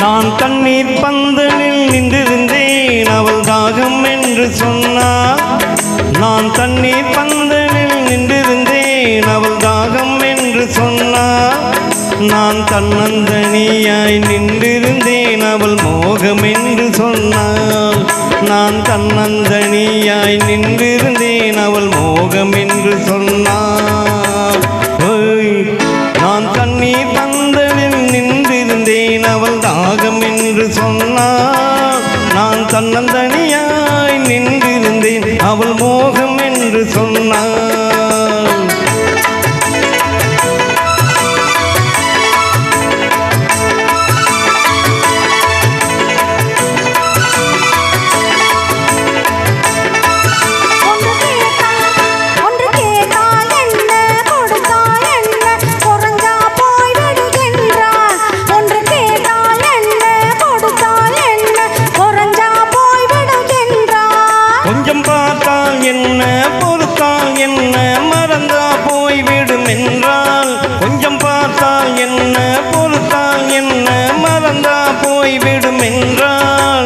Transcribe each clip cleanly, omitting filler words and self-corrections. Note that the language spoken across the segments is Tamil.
நான் தண்ணீர் பந்தலில் நின்றிருந்தேன் அவள் தாகம் என்று சொன்னாள். நான் தண்ணீர் பந்தலில் நின்றிருந்தேன் அவள் தாகம் என்று சொன்னாள். நான் தன்னந்தனியாய் நின்றிருந்தேன் அவள் மோகம் என்று சொன்னாள். நான் தன்னந்தனியாய் நின்றிருந்தேன் அவள் மோகம் என்று சொன்னாள். நான் தண்ணீர் பந்தலில் நின்றிருந்தேன் அவள் தாகம் என்று சொன்னாள். நான் தன்னந்தனியாய் நின்றிருந்தேன் அவள் மோகம் என்று சொன்னாள். கொஞ்சம் பார்த்தால் என்ன பொறுத்தால் என்ன மறந்தா போய்விடும் என்றால். கொஞ்சம் பார்த்தால் என்ன பொறுத்தால் என்ன மறந்தா போய்விடும் என்றால்.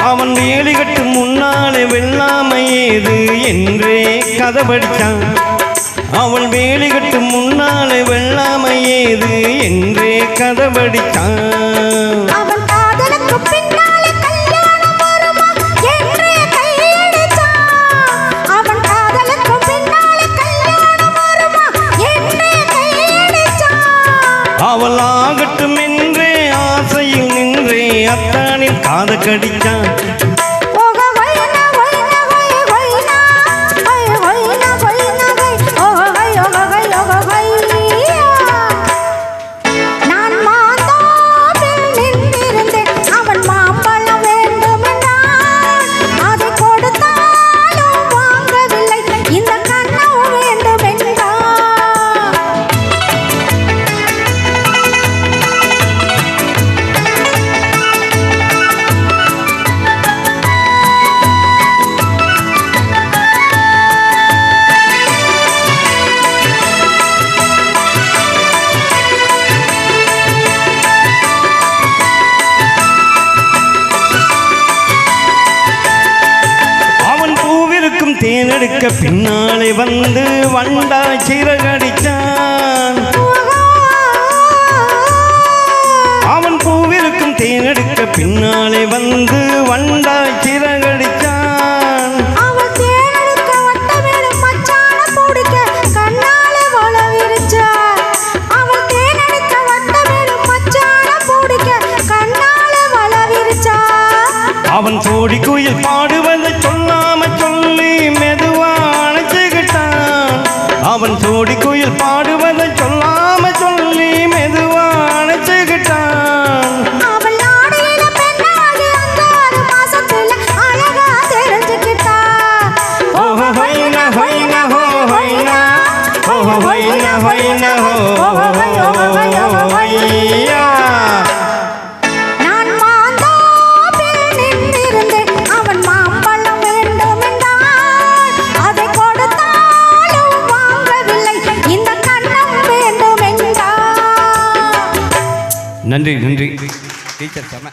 அவன் வேலிகட்டு முன்னாலே வெள்ளாமை ஏது என்றே கதை படித்தான். அவள் வேலிகட்டு முன்னாலே வெள்ளாமை ஏது என்றே கதை படித்தான். அவள் ஆகட்டும் என்றே ஆசையில் நின்றே அத்தானின் காத கடித்தான். தேனெடுக்க பின்னாலே வந்து வண்டாய் சிறகடித்தான். அவன் பூவிருக்கும் தேனெடுக்க பின்னாலே வந்து வண்டாய் சிறகடித்தான். அவன் சோடி குயில் பாடுவதை சொல்லாம சொல்லி மெதுவா அணைச்சுக்கிட்டான். அவன் சோடி குயில் பாடுவதை சொல்லாம சொல்லி மெதுவா அணைச்சுக்கிட்டான். ஓஹோ ஹொய்ன ஹொய்ன ஹோ ஹொய்னா ஓஹோ ஹொய்ன ஹொய்ன ஹோ ஹொய்யா. நன்றி நன்றி டீச்சர் சொன்ன